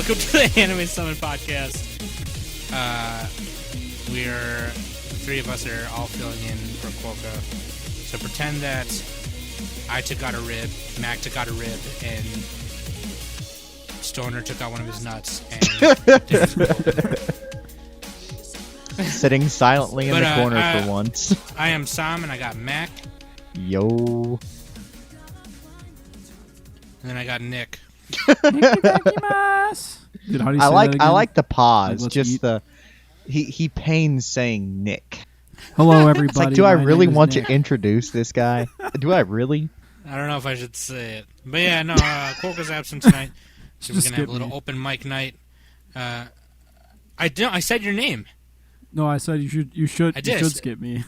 Welcome to the Anime Summon Podcast. The three of us are all filling in for Quokka. So pretend that I took out a rib, Mac took out a rib, and Stoner took out one of his nuts. And sitting silently in the corner for once. I am Sam, and I got Mac. Yo. And then I got Nick. Dude, how do you say that again? I like the pause. Like, just the he pains saying Nick. Hello, everybody. It's like, do I really want Nick. to introduce this guy? Do I really? I don't know if I should say it, but yeah, no. Quokka's absent tonight, so we're Just gonna have a skip little me. open mic night. I said your name. No, I said you should I did. skip me.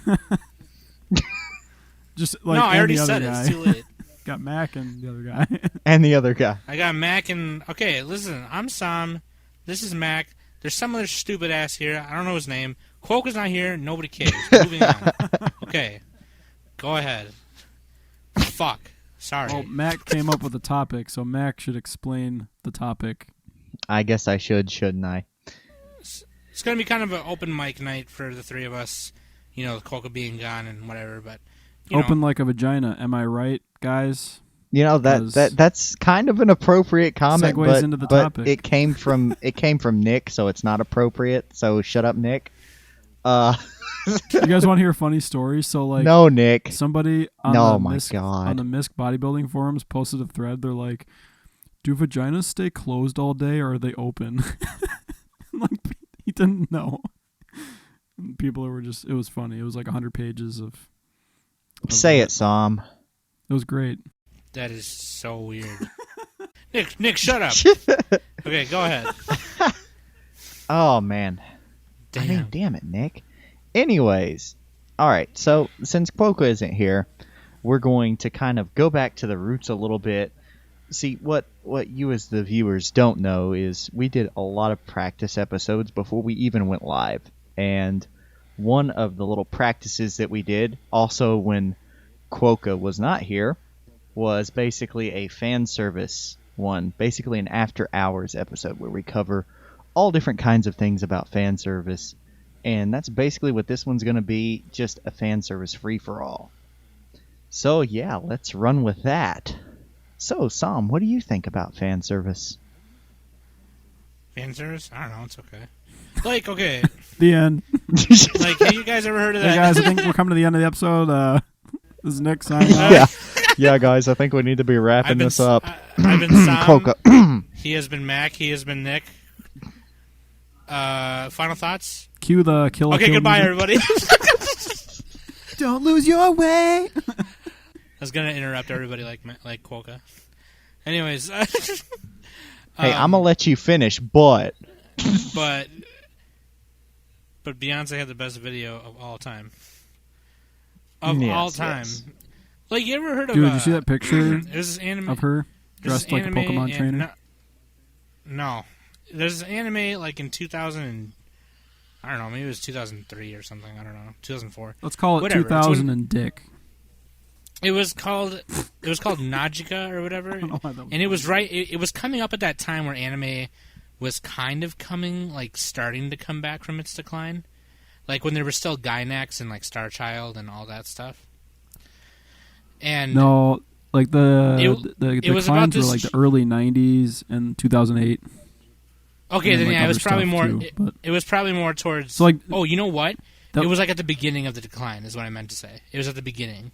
Just like No, I and already the other said it. guy. It's too late. Got Mac and the other guy. And the other guy. I got Mac and... Okay, listen. I'm Sam. This is Mac. There's some other stupid ass here. I don't know his name. Quokka's not here. Nobody cares. Moving on. Okay. Go ahead. Fuck. Sorry. Well, Mac came up with the topic, so Mac should explain the topic. I guess I should, shouldn't I? It's going to be kind of an open mic night for the three of us. You know, Quokka being gone and whatever, but... Open like a vagina. Am I right, guys? You know that's kind of an appropriate comment, Segues into the topic. it came from Nick, so it's not appropriate. So shut up, Nick. You guys want to hear a funny story? So like, no, Nick. Somebody on Oh the my MISC, God. on the MISC bodybuilding forums posted a thread. They're like, "Do vaginas stay closed all day, or are they open?" Like, he didn't know. And people were just—it was funny. It was like 100 pages of Say it, Sam. It was great. That is so weird. Nick, shut up. Okay, go ahead. Oh man. Damn. I mean, damn it, Nick. Anyways, all right. So since Quokka isn't here, we're going to kind of go back to the roots a little bit. See, what you as the viewers don't know is we did a lot of practice episodes before we even went live, and one of the little practices that we did, also when Quokka was not here, was basically a fan service one, basically an after hours episode where we cover all different kinds of things about fan service, and that's basically what this one's going to be, just a fan service free-for-all. So yeah, let's run with that. So, Sam, what do you think about fan service? Fan service? I don't know. It's okay. Like, okay. The end. Like, have you guys ever heard of that? Hey guys, I think we're coming to the end of the episode. This is Nick signing off. Yeah, guys, I think we need to be wrapping this up. I've been Sam. Quokka. He has been Mac. He has been Nick. Final thoughts? Cue the kill. Okay, kill goodbye, music. everybody. Don't lose your way. I was gonna interrupt everybody like Quokka. Anyways, Hey, I'm gonna let you finish, but but Beyonce had the best video of all time. Yes. Like, you ever heard of? Dude, did you see that picture There's this anime of her dressed like a Pokemon trainer? No, there's an anime like in 2000. I don't know, maybe it was 2003 or something. I don't know, 2004. Let's call it Whatever. 2000 and Dick. It was called Najika or whatever, I don't know why that was and it was right. It was coming up at that time where anime was kind of starting to come back from its decline, like when there were still Gainax and like Star Child and all that stuff. And No, like the it was about declines were this like the early 90s and 2008. okay, and then like yeah, it was other probably stuff more. too, but- It was probably more towards. So, like, oh, you know what? that- It was like at the beginning of the decline, is what I meant to say. It was at the beginning.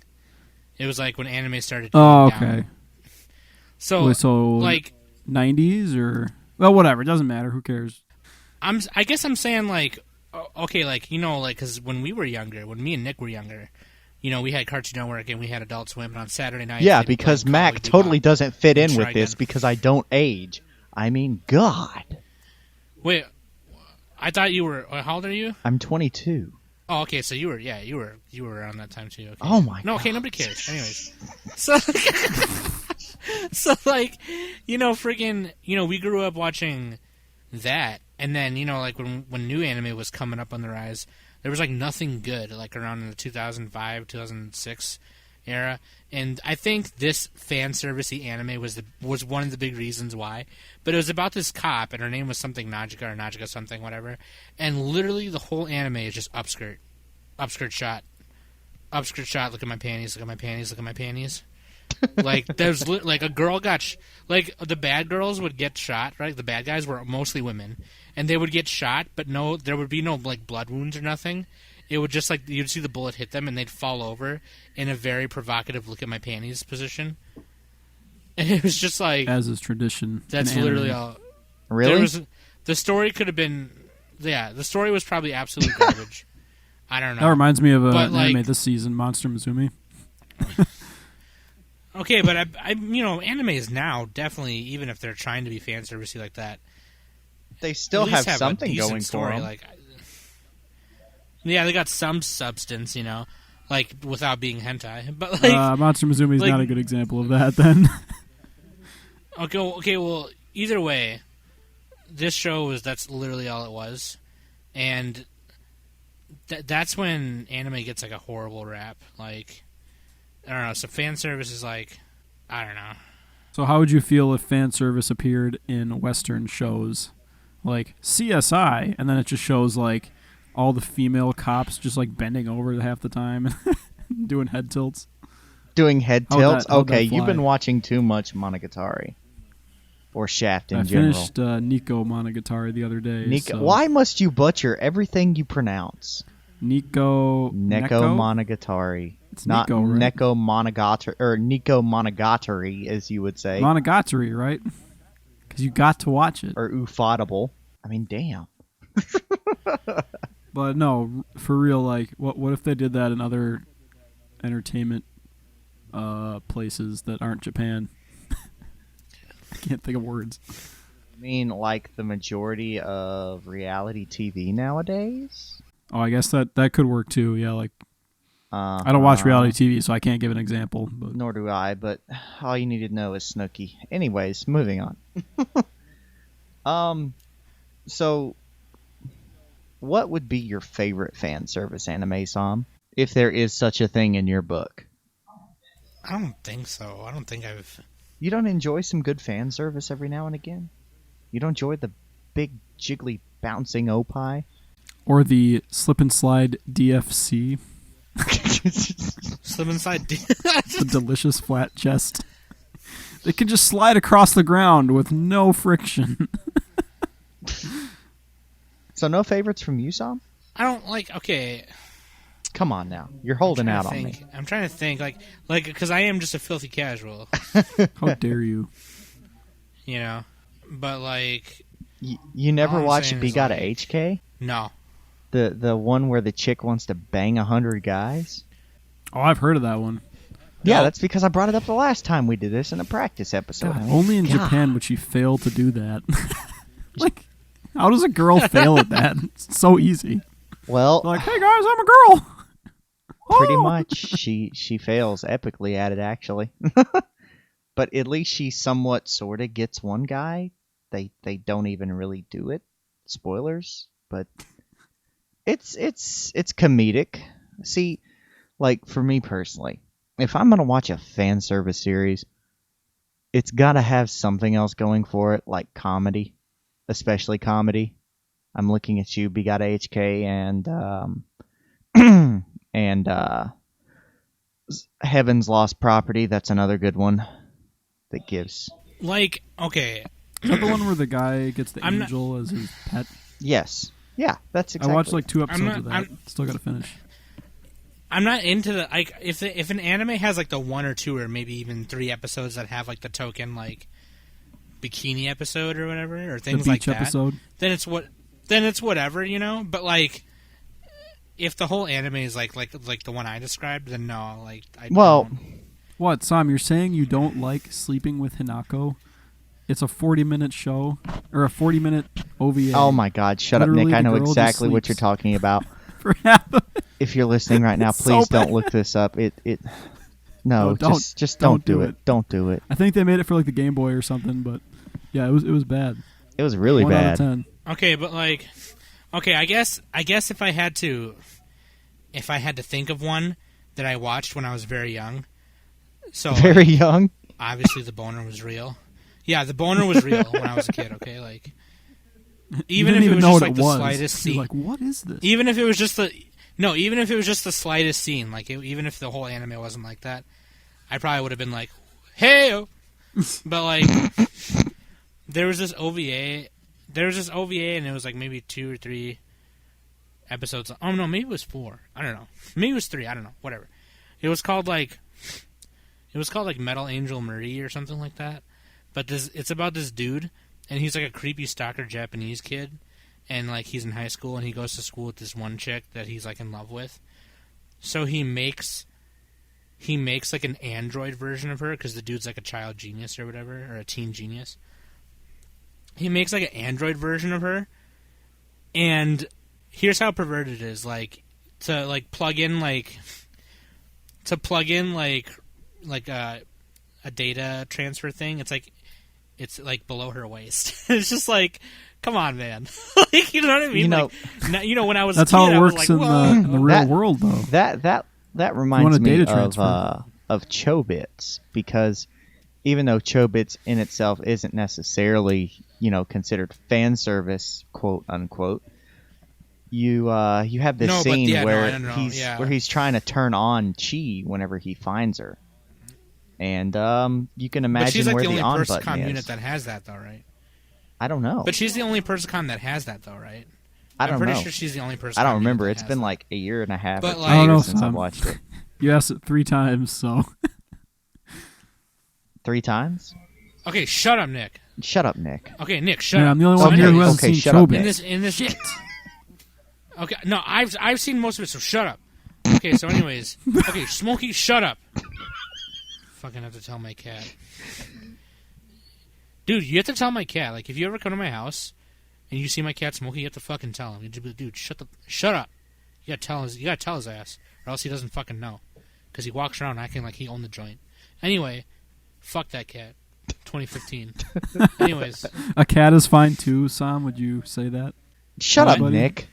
It was like when anime started. Oh, going okay. down. So, Wait, so like, 90s or well, whatever. It doesn't matter. Who cares? I guess I'm saying like, okay, like, you know, like, because when we were younger, when me and Nick were younger, you know, we had Cartoon Network and we had Adult Swim, and on Saturday nights. yeah, they'd be because playing Mac Cowboy totally Bebop. doesn't fit in Try with this again. because I don't age. I mean, God, Wait, I thought you were. How old are you? I'm 22. Oh, okay, so you were around that time too. Okay. Oh my No, okay, God. nobody cares. Anyways, so so like, you know, freaking, you know, we grew up watching that, and then, you know, like when new anime was coming up on the rise, there was like nothing good like around in the 2005, 2006 era, and I think this fan servicey anime was one of the big reasons why. But it was about this cop, and her name was something Najika or Najika something, whatever. And literally the whole anime is just upskirt shot. Upskirt shot, look at my panties, look at my panties, look at my panties. Like, there's, like, a girl got, like, the bad girls would get shot, right? The bad guys were mostly women. And they would get shot, but no, there would be no, like, blood wounds or nothing. It would just, like, you'd see the bullet hit them, and they'd fall over in a very provocative look at my panties position. And it was just like... As is tradition. That's literally all. Really? The story could have been... Yeah, the story was probably absolute garbage. I don't know. That reminds me of an But, like- anime this season, Monster Musume. Okay, but animes now, definitely, even if they're trying to be fan servicey like that, They still at least have a something decent going for story. them. Like, yeah, they got some substance, like without being hentai. But like, Monster Musume is like- not a good example of that, then. okay, well, either way, this show that's literally all it was, and that's when anime gets like a horrible rap. Like, I don't know. So fan service is like, I don't know. So how would you feel if fan service appeared in Western shows? Like CSI, and then it just shows like all the female cops just like bending over half the time and doing head tilts. Doing head How'd tilts? that- how'd that Okay, you've fly? been watching too much Monogatari. Or Shaft in I general. finished Nico Monogatari the other day. Nico, so- why must you butcher everything you pronounce? Neko Monogatari. It's Not Nico, right? Neko Monogatari, or Nico Monogatari, as you would say. Monogatari, right? Because you got to watch it. Or Ufotable. I mean, damn. But no, for real, like, what if they did that in other entertainment places that aren't Japan? I can't think of words. I mean, like the majority of reality TV nowadays? Oh, I guess that could work too. Yeah, like I I don't watch reality TV, so I can't give an example. But Nor do I, but all you need to know is Snooki. Anyways, moving on. So, what would be your favorite fan service anime, Sam? If there is such a thing in your book. I don't think so. I don't think I've. You don't enjoy some good fan service every now and again? You don't enjoy the big, jiggly, bouncing opie? or the slip and slide DFC, Slip inside. the delicious flat chest. They can just slide across the ground with no friction. So no favorites from you, Sam? I don't like. Okay. Come on now. You're holding out on me. I'm trying to think, like, because I am just a filthy casual, How dare you? But like, You never All I'm watched saying Be is, Gotta like- HK? no. The one where the chick wants to bang 100 guys? Oh, I've heard of that one. Yeah, No. that's because I brought it up the last time we did this in a practice episode. God, I mean, only in God. Japan would she fail to do that. Like, how does a girl fail at that? It's so easy. Well, Like, hey guys, I'm a girl. pretty Oh! much she fails epically at it, actually. But at least she somewhat sort of gets one guy. They don't even really do it. Spoilers, but it's comedic. See, like for me personally, if I'm gonna watch a fan service series, it's gotta have something else going for it, like comedy, especially comedy. I'm looking at you, Be Gotta HK, and and Heaven's Lost Property. That's another good one that gives. Like, okay, Is that the one where the guy gets the I'm not- angel as his pet? Yes, yeah, that's exactly. I watched like 2 episodes not- of that. I'm- Still got to finish. I'm not into the like. If an anime has like the 1 or 2 or maybe even 3 episodes that have like the token like bikini episode or whatever or The things like beach that, episode. then it's whatever, But like, if the whole anime is like the one I described, then no, like I Well, don't. What, Sam? You're saying you don't like Sleeping with Hinako? It's a 40-minute show or a 40-minute OVA. oh my God, shut up, Literally, Nick. I the know girl just exactly what you're sleeps. talking about. For half of it. If you're listening right now, It's so please don't bad. look this up. No, No, don't. just Don't don't do do it. Don't do it. I think they made it for like the Game Boy or something, but yeah, it was bad. It was really 1 out bad. of 10. Okay, but like, I guess if I had to think of one that I watched when I was very young, So Very young. obviously the boner was real. Yeah, the boner was real when I was a kid. Okay, like even if it was just like the slightest scene, like, what is this? even if it was just the slightest scene, like even if the whole anime wasn't like that, I probably would have been like, hey, but like there was this OVA, and it was like maybe 2 or 3 episodes. Oh no, maybe it was 4. I don't know. Maybe it was 3. I don't know. Whatever. It was called like Metal Angel Marie or something like that. But it's about this dude, and he's like a creepy stalker Japanese kid, and like he's in high school, and he goes to school with this one chick that he's like in love with. So he makes like an android version of her, because the dude's like a child genius or whatever, or a teen genius. He makes like an android version of her, and here's how perverted it is. Like to plug in a data transfer thing. It's like below her waist. It's just like, come on, man. Like, you know what I mean? When I was that's a kid, how it I was works like, in the real world, though. That reminds me data of transfer. Chobits, because even though Chobits in itself isn't necessarily, considered fan service, quote unquote, you have this scene where he's trying to turn on Chi whenever he finds her, and you can imagine but she's like where the the only on button Persicom is. unit that has that, though, right? I don't know. But she's the only Persicom that has that, though, right? I don't I'm pretty know. sure she's the only Persicom. I don't remember. unit that It's has been that. like a year and a half But or like- 2 I don't know, years since I've Sam. watched it. You asked it 3 times, so 3 times? Okay, shut up, Nick. Shut up, Nick. Okay, Nick, shut yeah, up. I'm the only So one here who anyways, hasn't okay, seen shut up, Chobits. in this. Okay, no, I've seen most of it, so shut up. Okay, so anyways, okay, Smokey, shut up. Fucking have to tell my cat. Dude, you have to tell my cat. Like, if you ever come to my house and you see my cat Smokey, you have to fucking tell him. You just be like, dude, shut up. You gotta tell his ass, or else he doesn't fucking know. Because he walks around acting like he owned the joint. Anyway, fuck that cat. 2015. Anyways, A cat is fine too, Sam. Would you say that? Shut up, Buddy? Nick.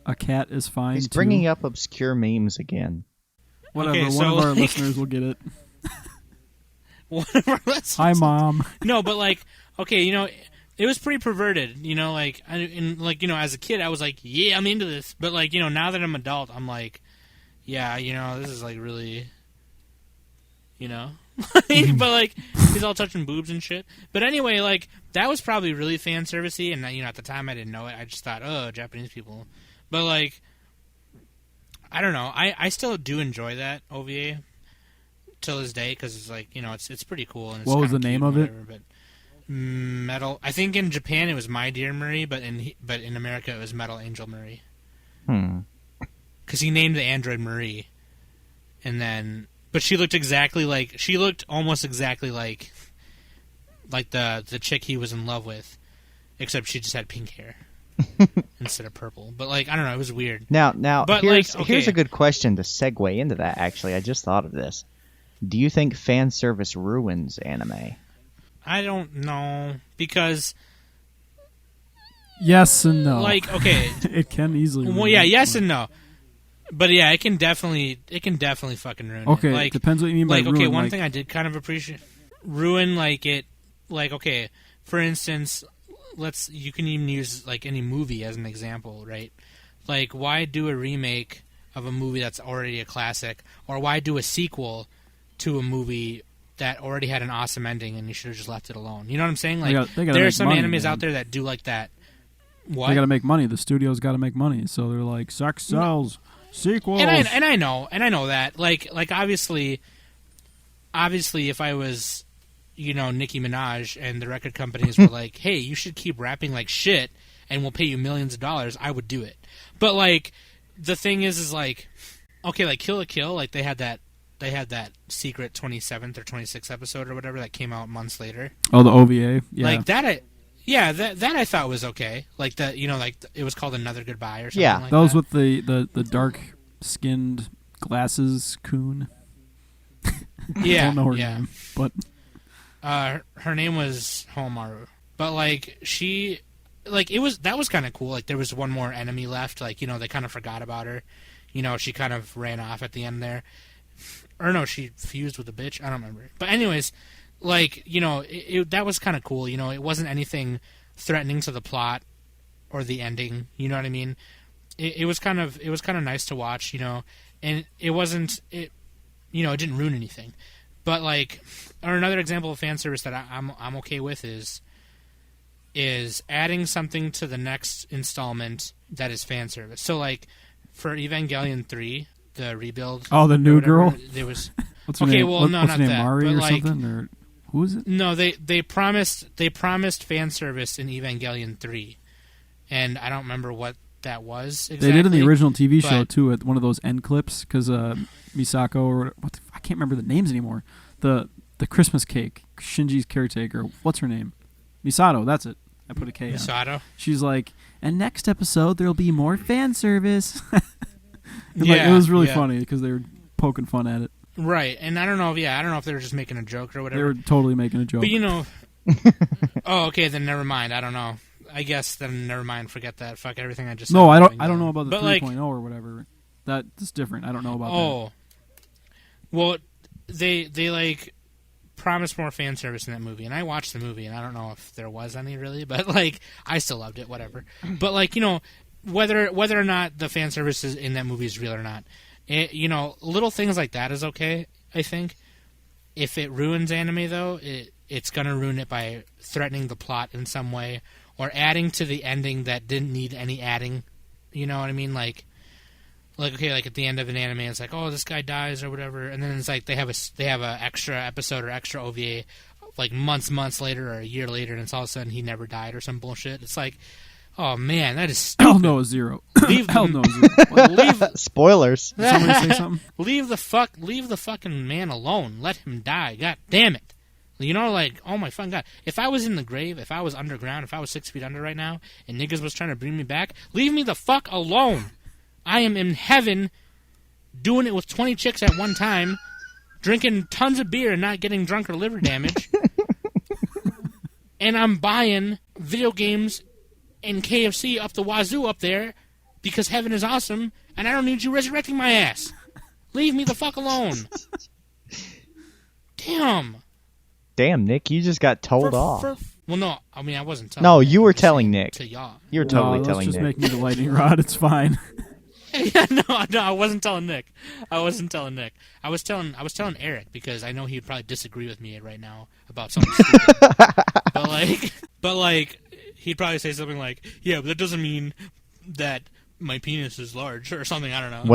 A cat is fine He's too. bringing up obscure memes again. Whatever. Okay, one so, of our like- listeners will get it. whatever. Hi, Mom. No, but like, okay, it was pretty perverted. As a kid, I was like, yeah, I'm into this. But like, now that I'm adult, I'm like, yeah, this is like really, but like, he's all touching boobs and shit. But anyway, like, that was probably really fan servicey, and at the time I didn't know it. I just thought, oh, Japanese people. But like, I don't know. I still do enjoy that OVA till this day, because it's like, it's pretty cool. And it's What was kinda the name cute of and it? whatever, but Metal. I think in Japan it was My Dear Marie, but in America it was Metal Angel Marie, because he named the android Marie, and then but she looked almost exactly like the chick he was in love with, except she just had pink hair instead of purple. But like, I don't know, it was weird. Now, But, here's like, okay. a good question to segue into that. Actually, I just thought of this. Do you think fan service ruins anime? I don't know, because Yes and no. like, okay, it can easily. well, yeah, yes and no. But yeah, it can definitely fucking ruin Okay, it. Like, depends what you mean by ruin. okay, one like, thing I did kind of appreciate, ruin, okay, for instance, you can even use like any movie as an example, right? Like, why do a remake of a movie that's already a classic, or why do a sequel to a movie that already had an awesome ending and you should have just left it alone? You know what I'm saying? Like, they gotta there are make some money, animes man. out there that do like that. What? They got to make money. The studio's got to make money, so they're like, sex sells. Sequels. And I know that. Like obviously, if I was, Nicki Minaj and the record companies were like, "Hey, you should keep rapping like shit, and we'll pay you millions of dollars," I would do it. But like, the thing is like, okay, like Kill la Kill, like they had that secret 27th or 26th episode or whatever that came out months later. Oh, the OVA. Yeah. Like that. That I thought was okay. Like that, like it was called Another Goodbye or something. Yeah. like Those that. with the dark skinned glasses coon. Yeah, I don't know her yeah. name, but Her name was Homaru, but like that was kind of cool. Like there was one more enemy left. Like they kind of forgot about her. She kind of ran off at the end there. or no, she fused with a bitch. I don't remember. But anyways, like, you know, that was kind of cool. You know, it wasn't anything threatening to the plot or the ending. You know what I mean? It was kind of nice to watch. You know, and it wasn't it. You know, it didn't ruin anything. But like, or another example of fan service that I'm okay with is adding something to the next installment that is fan service. So like for Evangelion 3, the rebuild. Oh, the new girl. There was. What's her okay, name? well, no, what's not her name? that. Mari but or like, something? Or who is it? no, they promised fan service in Evangelion 3, and I don't remember what that was exactly. They did in the original TV show but- too, at one of those end clips, because Misako or I can't remember the names anymore. The Christmas cake, Shinji's caretaker. What's her name? Misato. That's it. I put a K on. Misato. She's like, and next episode there'll be more fan service. And, Yeah, like, it was really yeah. funny because they were poking fun at it. Right, and I don't know if they were just making a joke or They whatever. were totally making a joke. But you know, oh, okay, then never mind. I don't know. I guess then never mind. Forget that. Fuck everything I just said. No, I don't know about the But 3.0 like, or whatever. That's different. I don't know about that. oh, well, they like promised more fan service in that movie, and I watched the movie, and I don't know if there was any really, but like I still loved it. Whatever. But like, you know, whether or not the fan service is in that movie is real or not, you know, little things like that is okay. I think if it ruins anime though, it's gonna ruin it by threatening the plot in some way or adding to the ending that didn't need any adding. You know what I mean? Like okay, like at the end of an anime, it's like, oh, this guy dies or whatever, and then it's like they have a extra episode or extra OVA, like months later or a year later, and it's all of a sudden he never died or some bullshit. It's like, oh man, that is stupid. Hell no, Zero. Leave Hell the, no, Zero. leave, Spoilers. Did somebody say something? leave the fucking man alone. Let him die. God damn it. You know, like, oh my fucking god. If I was in the grave, if I was underground, if I was 6 feet under right now, and niggas was trying to bring me back, leave me the fuck alone. I am in heaven doing it with 20 chicks at one time, drinking tons of beer and not getting drunk or liver damage. And I'm buying video games and KFC up the wazoo up there because heaven is awesome and I don't need you resurrecting my ass. Leave me the fuck alone. Damn. Damn, Nick, you just got told off. Well, no, I mean, I wasn't telling No, Nick, you I'm were just telling saying Nick. To y'all. You were totally no, telling let's just Nick. make me the lightning rod. It's fine. Yeah, no, I wasn't telling Nick. I was telling Eric because I know he'd probably disagree with me right now about something stupid. but like, he'd probably say something like, "Yeah, but that doesn't mean that my penis is large or something." I don't know.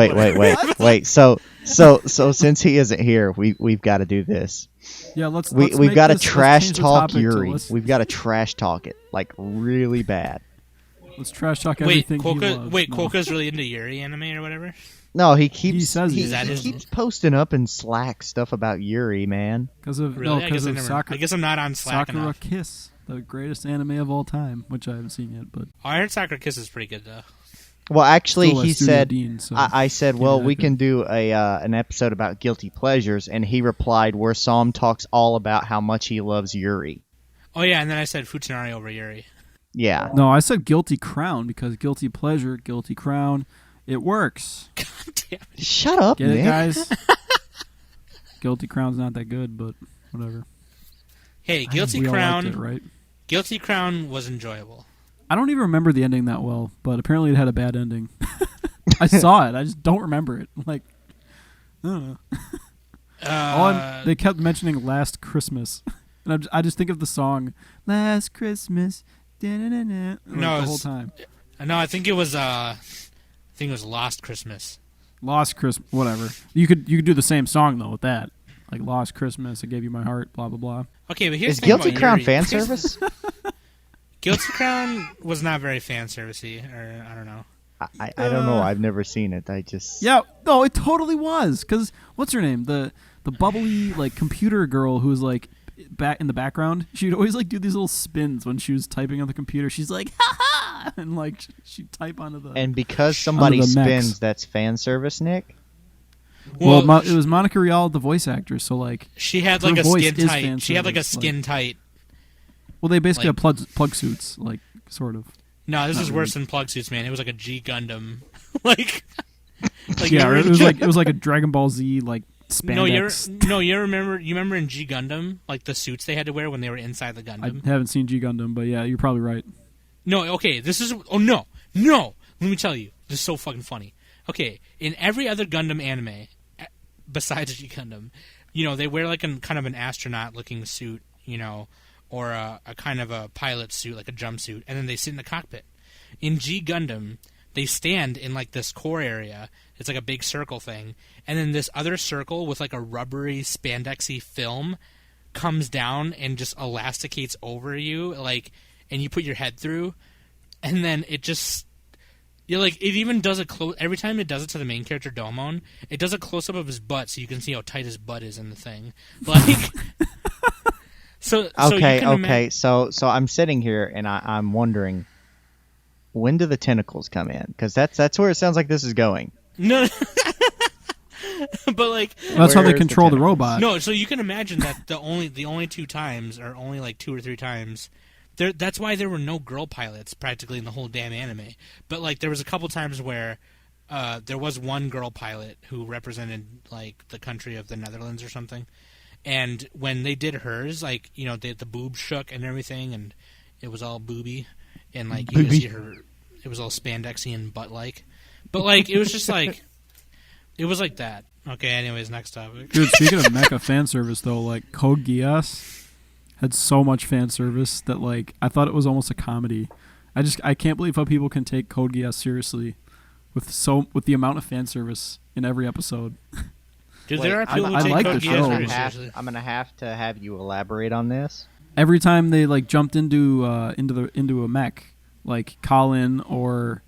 Wait. So since he isn't here, we've got to do this. Yeah, let's We've got to let's trash change the talk topic to Yuri. let's- We've got to trash talk it like really bad. Let's trash talk everything he loves. No. Quokka's really into Yuri anime or whatever? No, he says he is. That he his- keeps posting up in Slack stuff about Yuri, man. Because of Really? because of I guess I'm not on Slack Sakura enough. Kiss, the greatest anime of all time, which I haven't seen yet, but Oh, I heard Sakura Kiss is pretty good though. Well, actually, still a he Studio said. Dean, so I said, can't well, be we that can good. do an episode about guilty pleasures, and he replied, where Sam talks all about how much he loves Yuri. Oh yeah, and then I said Futsunari over Yuri. Yeah. No, I said Guilty Crown because guilty pleasure, guilty crown, it works. God damn it. Shut up, Get Nick. it, guys? Guilty Crown's not that good, but whatever. Hey, Guilty We all liked Crown. it, right? Guilty Crown was enjoyable. I don't even remember the ending that well, but apparently it had a bad ending. I saw it. I just don't remember it. Like, I don't know. They kept mentioning Last Christmas. And I just think of the song, Last Christmas. Da-na-na-na, like, No, the it's- whole time. No, I think it was Lost Christmas. Lost Christmas, whatever. You could do the same song, though, with that. Like, Lost Christmas, I gave you my heart, blah, blah, blah. Okay, but here's Is the thing Guilty about Crown Yuri. fan service? Guilty Crown was not very fan servicey, or I don't know. I don't know. I've never seen it. I just. Yeah, no, it totally was. Because, what's her name? The bubbly, like, computer girl who was, like, back in the background. She'd always, like, do these little spins when she was typing on the computer. She's like, ha-ha! And, like, she'd type onto the... And because somebody Under the mechs. spins, that's fan service, Nick? Well, it was Monica Rial, the voice actress, so, like... She had her like a voice skin is tight. fan She had like a service, skin tight. Well, they basically like- have plug suits, like, sort of. No, this Not is really. worse than plug suits, man. It was like a G Gundam, like Yeah, you it was like a Dragon Ball Z, like, spandex. You remember in G Gundam, like the suits they had to wear when they were inside the Gundam? I haven't seen G Gundam, but yeah, you're probably right. No, okay, this is... Oh, no! Let me tell you. This is so fucking funny. Okay, in every other Gundam anime, besides G Gundam, they wear like kind of an astronaut-looking suit, or a kind of a pilot suit, like a jumpsuit, and then they sit in the cockpit. In G Gundam, they stand in like this core area. It's like a big circle thing, and then this other circle with like a rubbery, spandexy film comes down and just elasticates over you, like... and you put your head through, and then it just... it even does a close... Every time it does it to the main character, Domon, it does a close-up of his butt so you can see how tight his butt is in the thing. Like... So I'm sitting here, and I'm wondering, when do the tentacles come in? Because that's where it sounds like this is going. No... But like... That's how they control the robot. No, so you can imagine that the only 2 times, or only like 2 or 3 times... That's why there were no girl pilots practically in the whole damn anime. But like there was a couple times where there was one girl pilot who represented like the country of the Netherlands or something. And when they did hers, like the boob shook and everything, and it was all booby, and like you could see her, it was all spandexy and butt like. But like it was just like it was like that. Okay. Anyways, next topic. Dude, speaking of mecha fan service though, like Code Geass had so much fan service that like I thought it was almost a comedy. I can't believe how people can take Code Geass seriously with the amount of fan service in every episode. Dude, there are people who take like Code the Geass show. very seriously. I'm gonna have to have you elaborate on this. Every time they like jumped into a mech, like Colin or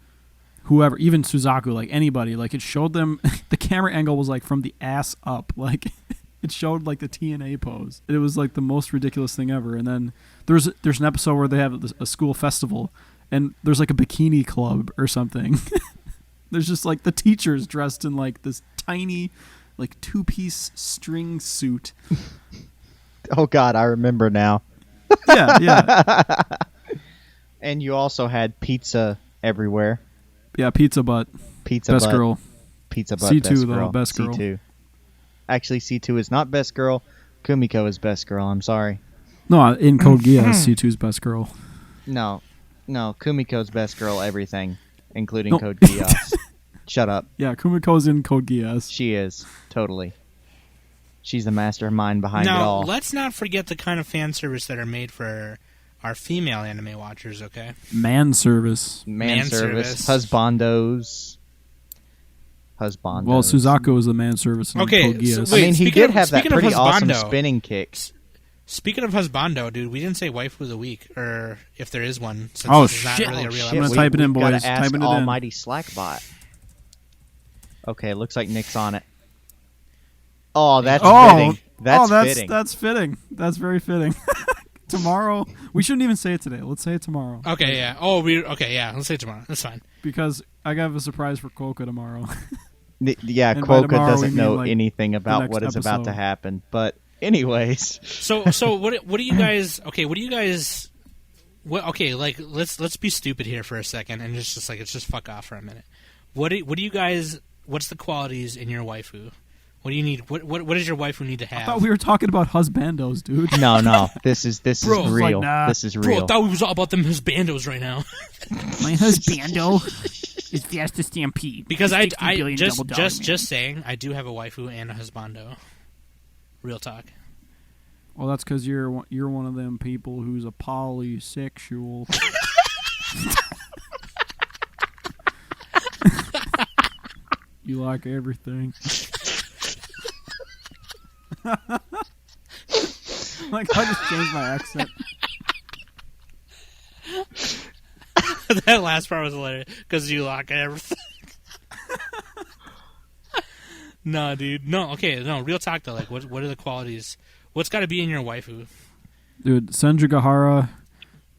whoever, even Suzaku, like anybody, like it showed them the camera angle was like from the ass up, like it showed like the TNA pose. It was like the most ridiculous thing ever. And then there's an episode where they have a school festival, and there's like a bikini club or something. There's just like the teachers dressed in like this tiny, like 2-piece string suit. Oh God, I remember now. Yeah. And you also had pizza everywhere. Yeah, pizza butt. Pizza best butt. girl. Pizza butt. C2 best though, girl. best girl. C2. Actually, C2 is not best girl. Kumiko is best girl. I'm sorry. No, in Code Geass, C2's best girl. No, Kumiko's best girl. Everything, including Code Geass. Shut up. Yeah, Kumiko's in Code Geass. She is totally. She's the mastermind behind it now, all. let's not forget the kind of fan service that are made for our female anime watchers. Okay. Man service. Man service. Husbandos. Well, Suzaku is the man service in Okay, Code Geass. so wait, I mean, he did have that pretty awesome husbando, spinning kicks. Speaking of husbando, dude, we didn't say waifu of the week, or if there is one. Since Oh, this is not shit. really a real I'm gonna episode. type it in, boys. Gotta ask Typing it in. Almighty Slackbot. Okay, looks like Nick's on it. Oh, that's fitting. That's fitting. That's very fitting. Tomorrow, we shouldn't even say it today. Let's say it tomorrow. Okay, yeah. Let's say it tomorrow. That's fine. Because I have a surprise for Quokka tomorrow. Yeah, And by Quokka tomorrow, doesn't we know mean, like, anything the about next what is about to episode. happen. But anyways, So what do you guys? Okay, what do you guys? What, okay, like let's be stupid here for a second and just let's just fuck off for a minute. What do you guys? What's the qualities in your waifu? What do you need? What does your waifu need to have? I thought we were talking about husbandos, dude. no, this is Bro, real. like, nah. This is Bro, real. I thought we was all about them husbandos right now. My husbando is fast to stampede. Because I 60 billion double dollar man. just saying, I do have a waifu and a husbando. Real talk. Well, that's because you're one of them people who's a polysexual. You like everything. Like, I just changed my accent. That last part was hilarious because you like everything. No, dude. No, okay. No, real talk though. Like, what are the qualities? What's got to be in your waifu? Dude, Senjugahara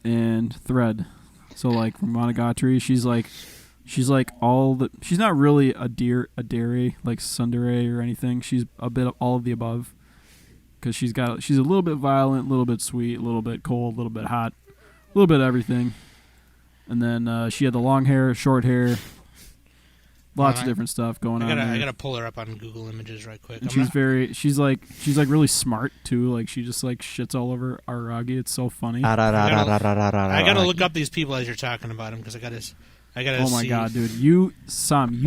and Thread. So, like, from Monogatari, she's all the... She's not really a dairy, like Tsundere or anything. She's a bit of all of the above. Because she's a little bit violent, a little bit sweet, a little bit cold, a little bit hot, a little bit of everything. And then she had the long hair, short hair. Lots Hold of on. different stuff going I on. gotta there. pull her up on Google Images right quick. And I'm she's like really smart too. Like she just like shits all over Aragi. It's so funny. I I gotta look up these people as you're talking about them because I gotta. Oh my see. god, dude! You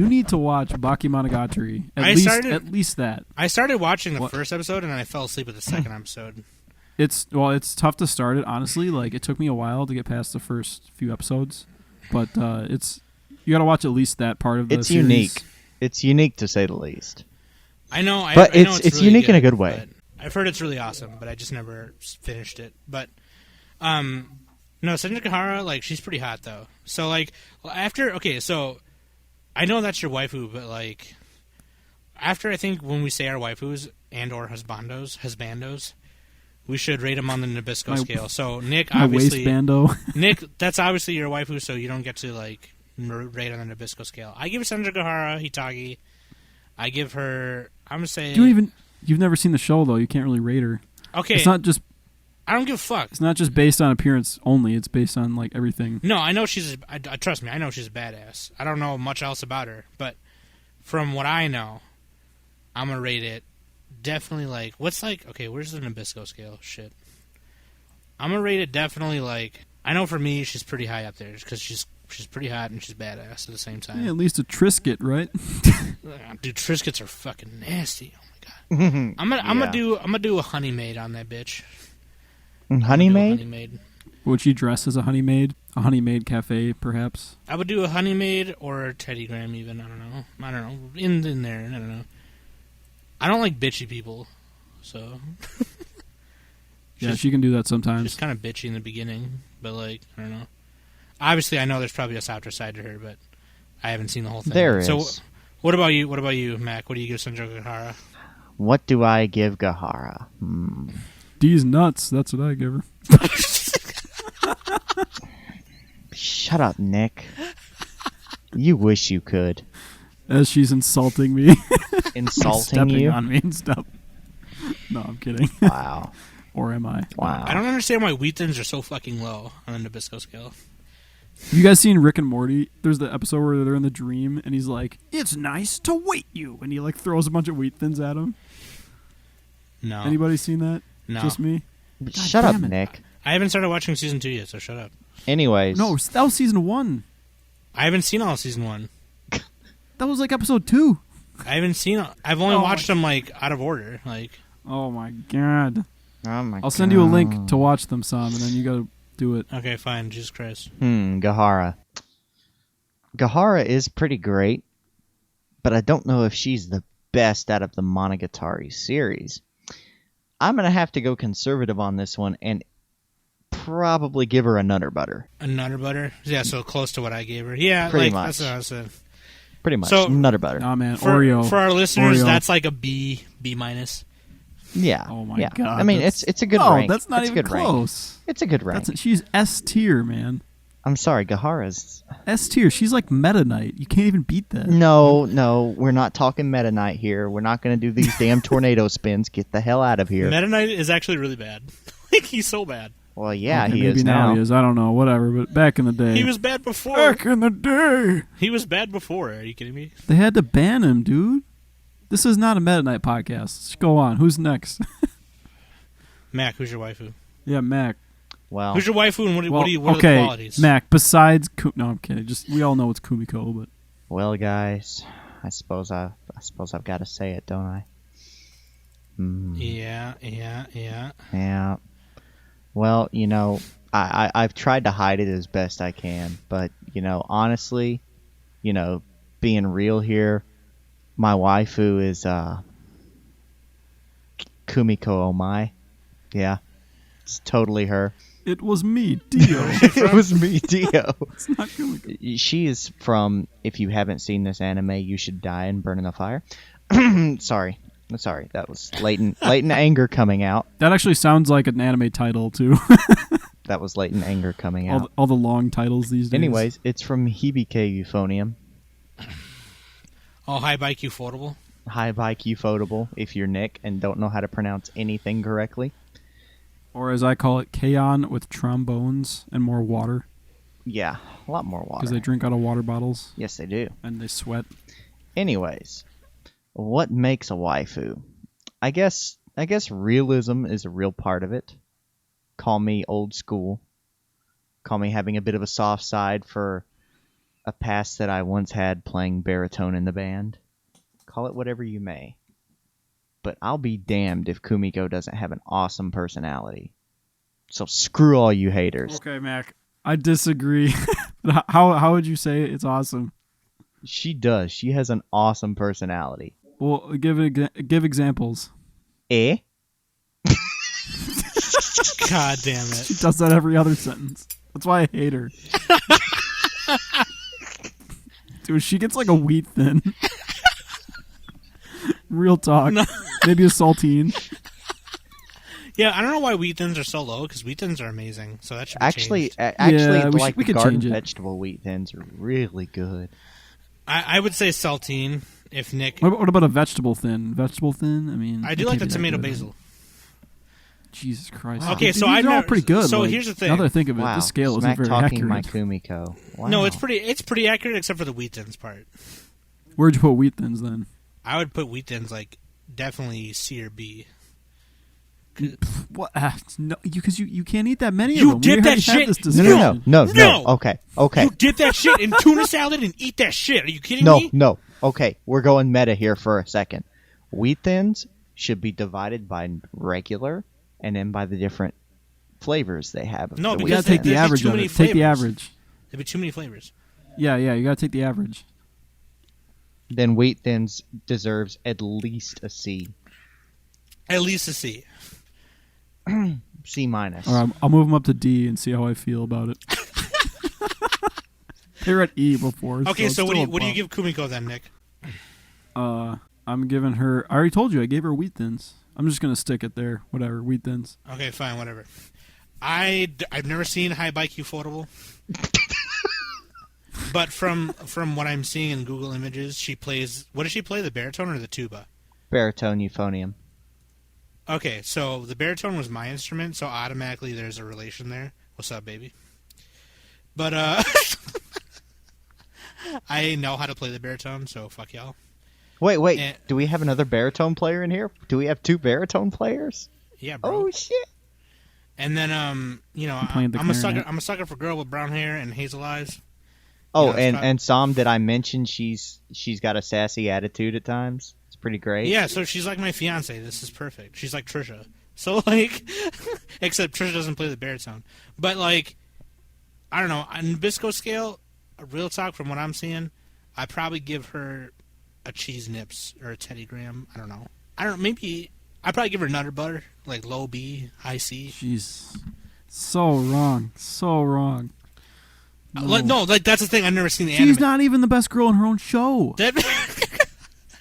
need to watch Bakemonogatari. At least that. I started watching the What? first episode and I fell asleep at the second episode. It's tough to start it, honestly. Like it took me a while to get past the first few episodes, but you got to watch at least that part of the It's series. unique. It's unique to say the least. I know, But I know it's really unique in a good good way. but I've heard it's really awesome, but I just never finished it. But no, Senjikahara, like she's pretty hot though. So like so I know that's your waifu, but like after I think when we say our waifus and or husbandos, we should rate them on the Nabisco scale. So Nick, My obviously, waistbando. Nick, that's obviously your waifu, so you don't get to like rate on the Nabisco scale. I give Senjikahara Hitagi. I give her. I'm gonna say. You've never seen the show though. You can't really rate her. Okay. It's not just. I don't give a fuck. It's not just based on appearance only. It's based on like everything. No, I know she's. Trust me, I know she's a badass. I don't know much else about her, but from what I know, I'm gonna rate it definitely like. What's like? Okay, where's the Nabisco scale? Shit. I'm gonna rate it definitely like. I know for me, she's pretty high up there because she's pretty hot and she's badass at the same time. Yeah, at least a Trisket, right? Dude, Triscuits are fucking nasty. Oh my god. I'm gonna do a honey maid on that bitch. Honey maid? Honey maid. Would she dress as a honey maid? A honey maid cafe, perhaps? I would do a honey maid or a Teddy Graham even. I don't know. In there. I don't know. I don't like bitchy people, so. Yeah, she can do that sometimes. She's kind of bitchy in the beginning, but like I don't know. Obviously, I know there's probably a softer side to her, but I haven't seen the whole thing. There So, is. what about you? What about you, Mac? What do you give Senjokahara? What do I give Gahara? D's nuts. That's what I give her. Shut up, Nick. You wish you could. As she's insulting me. Insulting Stepping you? on me and stuff. No, I'm kidding. Wow. Or am I? Wow. I don't understand why wheat thins are so fucking low on the Nabisco scale. Have you guys seen Rick and Morty? There's the episode where they're in the dream and he's like, "It's nice to wait you," and he like throws a bunch of wheat thins at him. No. Anybody seen that? No. Just me? Shut up, damn it. Nick. I haven't started watching season 2 yet, so shut up. Anyways. No, that was season 1. I haven't seen all of season 1. That was like episode 2. I haven't seen. I've only Oh watched them like out of order. Like Oh my god. Oh my I'll send you a link to watch them, Sam, and then you gotta do it. okay, fine. Jesus Christ. Gahara. Gahara is pretty great, but I don't know if she's the best out of the Monogatari series. I'm going to have to go conservative on this one and probably give her a Nutter Butter. A Nutter Butter. Yeah, so close to what I gave her. Yeah, Pretty like much. that's what I said. Pretty much. So- Nutter Butter. Nah, man, For, Oreo. for our listeners, Oreo. that's like a B minus. Yeah. Oh my yeah. god. I mean, that's- it's a good no, rank. that's not It's a even good rank. close. It's a good rank. She's S tier, man. I'm sorry, Gahara's... S tier. She's like Meta Knight. You can't even beat that. No, we're not talking Meta Knight here. We're not going to do these damn tornado spins. Get the hell out of here. Meta Knight is actually really bad. Like he's so bad. Well, yeah, Okay, he maybe is now. now. He is. I don't know. Whatever. But back in the day. He was bad before. back in the day. He was bad before. Are you kidding me? They had to ban him, dude. This is not a Meta Knight podcast. Let's go on. Who's next? Mac, who's your waifu? Yeah, Mac. Well, Who's your waifu and what are the okay, qualities? Mac. Besides, no, I'm kidding. Just we all know it's Kumiko, but well, guys, I suppose I've got to say it, don't I? Yeah. Yeah. Well, I've tried to hide it as best I can, but honestly, being real here, my waifu is Kumiko Omae. Yeah, it's totally her. it was me, Dio. It was me, Dio. It's not Kumiko. She is from. If you haven't seen this anime, you should die and burn in the fire. Sorry, that was latent anger coming out. That actually sounds like an anime title too. That was latent anger coming out. all the long titles these days. Anyways, it's from Hibike Euphonium. Oh, high bike affordable. High bike ufotable if you're Nick and don't know how to pronounce anything correctly. or as I call it, Kaon with trombones and more water. Yeah, a lot more water. Because they drink out of water bottles Yes, they do. and they sweat. Anyways, what makes a waifu? I guess realism is a real part of it. Call me old school. Call me having a bit of a soft side for a past that I once had playing baritone in the band. Call it whatever you may. But I'll be damned if Kumiko doesn't have an awesome personality. So screw all you haters. Okay, Mac. I disagree. How would you say it's awesome? She does. She has an awesome personality. Well, give examples. Eh? God damn She it. does that every other sentence. That's why I hate her. Dude, she gets like a wheat thin. Real talk. No. Maybe a saltine. Yeah, I don't know why wheat thins are so low, because wheat thins are amazing, so that should be Actually, changed. Yeah, like we the could garden change it. vegetable wheat thins are really good. I would say saltine, if Nick... What about a vegetable thin? Vegetable thin? I mean, I do it like can't the be that tomato good. basil. Jesus Christ. Okay, so these I've are all never- pretty good. so like, here's the thing. Now that I think of it, Wow, this scale isn't smack very talking accurate. my Kumiko. Wow. No, it's pretty accurate, except for the wheat thins part. Where'd you put wheat thins then? I would put wheat thins, like, definitely C or B. What? No, because you can't eat that many You of them. did We that already had shit. this No, discussion. no. No! Okay. You dip that shit in tuna salad and eat that shit. Are you kidding No, me? no. Okay, we're going meta here for a second. Wheat thins should be divided by regular and then by the different flavors they have. Of No, the You wheat gotta take the There'd be average too of many it. Take the flavors. average. There'd be too many flavors. Yeah, you gotta take the average. Then wheat thins deserves at least a C. At least a C. C minus. All right, I'll move them up to D and see how I feel about it. They were at E before. Okay, so it's what do still you above. give Kumiko then, Nick? I'm giving her. I already told you I gave her wheat thins. I'm just gonna stick it there. Whatever, wheat thins. Okay, fine, whatever. I've never seen High Bike Ufotable. But from what I'm seeing in Google Images, she plays... What does she play, the baritone or the tuba? Baritone euphonium. Okay, so the baritone was my instrument, so automatically there's a relation there. What's up, baby? But, I know how to play the baritone, so fuck y'all. Wait. And- Do we have another baritone player in here? Do we have two baritone players? Yeah, bro. Oh, shit. And then, you know, playing the I'm a sucker. clarinet. I'm a sucker for a girl with brown hair and hazel eyes. Oh, Yeah, it's and Sam, did I mention she's got a sassy attitude at times? It's pretty great. Yeah, so she's like my fiance. This is perfect. She's like Trisha. So like, except Trisha doesn't play the baritone. But like, I don't know. On Bisco scale, a real talk from what I'm seeing, I probably give her a cheese nips or a Teddy Graham. I don't know. Maybe I probably give her Nutter Butter, like low B, high C. Jeez, so wrong, so wrong. No, that's the thing. I've never seen the She's anime. not even the best girl in her own show. That,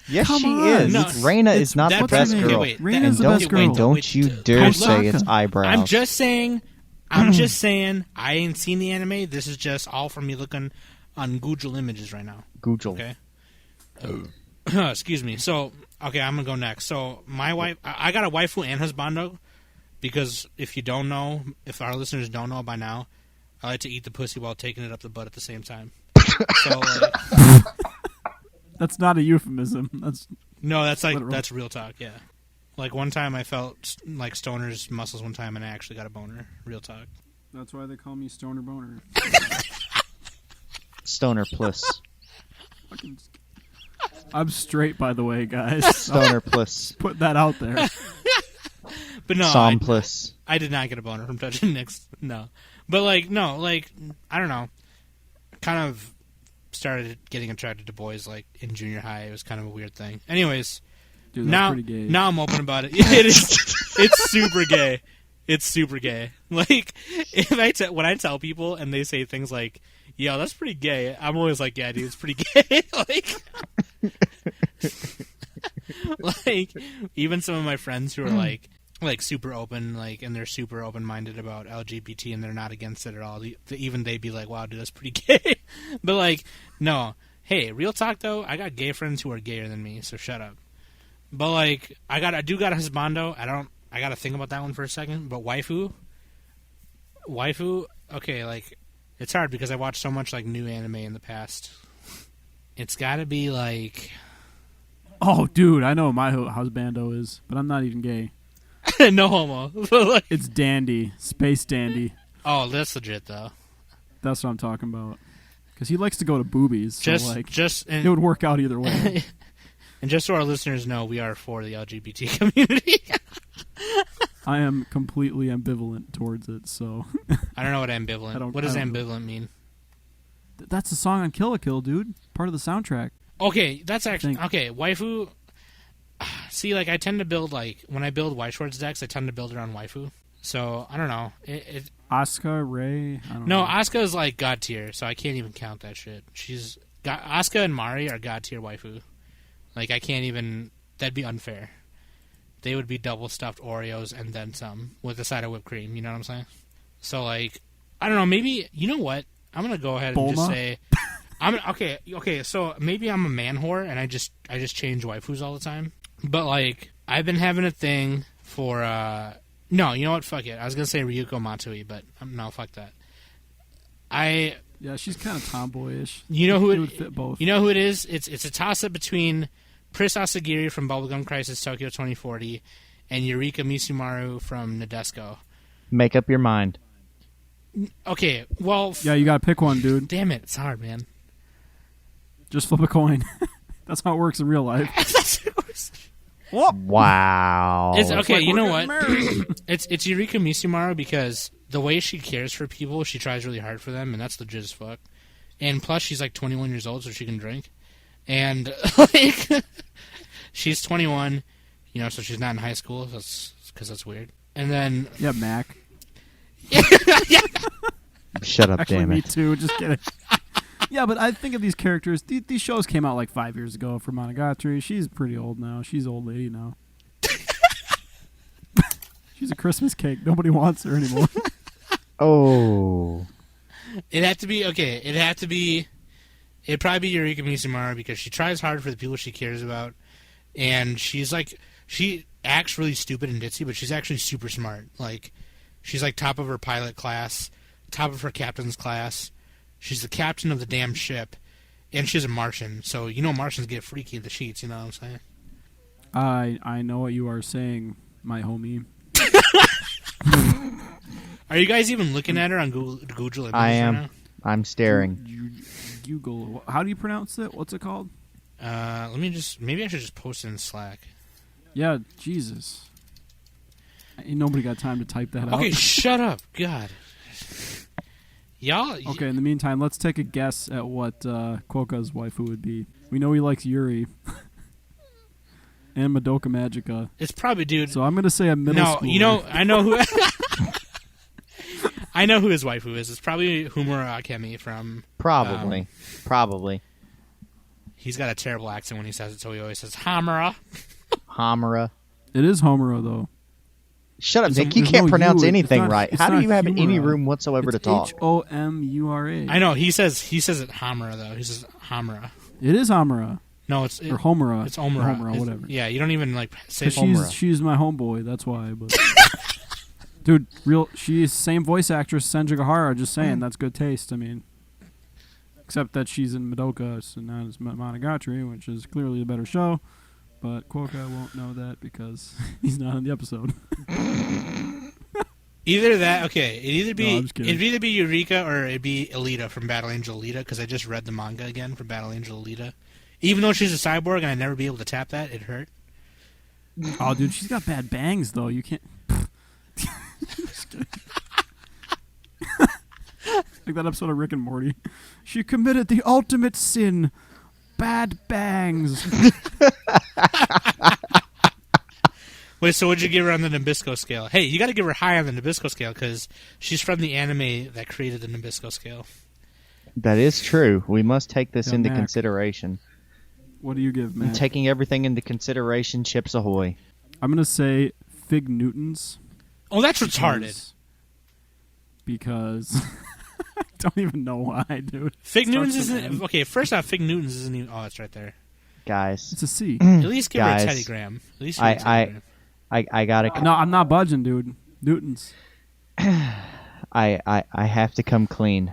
Yes, Come she on. is. No, Raina is not the what's her best name? girl. Okay, wait, Raina's And the don't, best girl. and don't you dare Hold say on. it's eyebrows. I'm just saying. I'm just saying. I ain't seen the anime. This is just all from me looking on Google Images right now. Google. Okay. Excuse me. So, okay, I'm gonna go next. So, my wife, I got a waifu and husbando because if you don't know, if our listeners don't know by now, I like to eat the pussy while taking it up the butt at the same time. So, That's not a euphemism. That's no, that's Literal. that's real talk. Yeah. Like one time, I felt like Stoner's muscles one time, and I actually got a boner. Real talk. that's why they call me Stoner Boner. Stoner plus. I'm straight, by the way, guys. Stoner plus. Put that out there. But no, Som plus. I did not get a boner from touching Nick's. No. But, like, no, like, I don't know. Kind of started getting attracted to boys, like, in junior high. It was kind of a weird thing. Anyways, Dude, that's now pretty gay. now I'm open about it. It is. It's super gay. It's super gay. Like, when I tell people and they say things like, yo, that's pretty gay, I'm always like, yeah, dude, it's pretty gay. Like, even some of my friends who are like super open, like, and they're super open-minded about LGBT and they're not against it at all. Even they'd be like, wow, dude, that's pretty gay. But, like, no. Hey, real talk, though, I got gay friends who are gayer than me, so shut up. But, like, I do got a husbando. I got to think about that one for a second. But waifu, okay, like, It's hard because I watched so much like new anime in the past. It's got to be like Oh, dude, I know what my husbando is, but I'm not even gay. no homo. It's Dandy, Space Dandy. Oh, that's legit though. That's what I'm talking about. Because he likes to go to boobies, so it would work out either way. And just so our listeners know, we are for the LGBT community. I am completely ambivalent towards it, so... I don't know what ambivalent. What does ambivalent mean? That's a song on Kill la Kill, dude. Part of the soundtrack. Okay, that's actually... Okay, waifu... See, like, I tend to build, like... When I build White Schwartz decks, I tend to build around waifu. So, I don't know. Asuka, Rei... I don't know. No, Asuka is, like, god tier, so I can't even count that shit. Asuka and Mari are god tier waifu. Like, I can't even... That'd be unfair. They would be double stuffed Oreos and then some with a side of whipped cream. You know what I'm saying? So, like, I don't know. Maybe... You know what? I'm going to go ahead and just say... Okay, so maybe I'm a man whore and I just change waifus all the time. But, like, I've been having a thing for, no, you know what? Fuck it. I was going to say Ryuko Matsui, but no, fuck that. Yeah, she's kind of tomboyish. You know who it would fit both. You know who it is? It's a toss-up between Pris Asagiri from Bubblegum Crisis Tokyo 2040 and Eureka Misumaru from Nadesco. Make up your mind. Okay, well... Yeah, you gotta pick one, dude. Damn it, it's hard, man. Just flip a coin. That's how it works in real life. Wow. It's okay. You know what? it's Eureka Misumaru because the way she cares for people, she tries really hard for them, and that's legit as fuck. And plus, she's like 21 years old, so she can drink. And like, she's 21, you know, so she's not in high school. Because that's weird. And then yeah, Mac. Yeah. Shut up, Actually, damn it. Me too. Just kidding. Yeah, but I think of these characters. These shows came out like 5 years ago for Monogatari. She's pretty old now. She's old lady now. She's a Christmas cake. Nobody wants her anymore. Oh. It'd probably be Eureka Misumaru because she tries hard for the people she cares about. And she acts really stupid and ditzy, but she's actually super smart. Like, she's like top of her pilot class, top of her captain's class. She's the captain of the damn ship, and she's a Martian. So, you know Martians get freaky in the sheets, you know what I'm saying? I know what you are saying, my homie. Are you guys even looking at her on Google Images I am. right now? I'm staring. Google. How do you pronounce it? What's it called? Maybe I should just post it in Slack. Yeah, Jesus. Ain't nobody got time to type that out. Okay, shut up. God. Y'all. Okay, in the meantime, let's take a guess at what Quokka's waifu would be. We know he likes Yuri. And Madoka Magica. It's probably, dude. So I'm going to say a middle schooler. No, you know, I know who... I know who his waifu is. It's probably Humura Akemi from... Probably. He's got a terrible accent when he says it, so he always says Hamura. Hamura. It is Homura, though. Shut up, Nick. You can't pronounce anything right. How do you have Humura. any room whatsoever to talk? Homura. I know. He says it Hamura, though. He says Hamura. It is Homura. No, or Homura. It's Omura. Homura, whatever. Yeah, you don't even like say Homura. She's my homeboy, that's why. But dude, she's same voice actress, Senjigahara. Just saying, that's good taste. I mean, except that she's in Madoka, so not as Monogatari, which is clearly a better show. But Quokka won't know that because he's not in the episode. Either that, okay. It'd either be Eureka or it'd be Alita from Battle Angel Alita because I just read the manga again for Battle Angel Alita. Even though she's a cyborg and I'd never be able to tap that, it hurt. Oh, dude, she's got bad bangs though. You can't. Just kidding. Like that episode of Rick and Morty. She committed the ultimate sin. Bad bangs. Wait, so what'd you give her on the Nabisco scale? Hey, you got to give her high on the Nabisco scale because she's from the anime that created the Nabisco scale. That is true. We must take this into Mac. consideration. What do you give, man? Taking everything into consideration, Chips Ahoy. I'm going to say Fig Newtons. Oh, that's retarded. Because I don't even know why, dude. Fig Newtons isn't... Okay, first off, Fig Newtons isn't even... Oh, it's right there. Guys. It's a C. At least give Guys, her a Teddy Graham. At least give her a Teddy Graham. I gotta... No, I'm not budging, dude. Newtons. I have to come clean.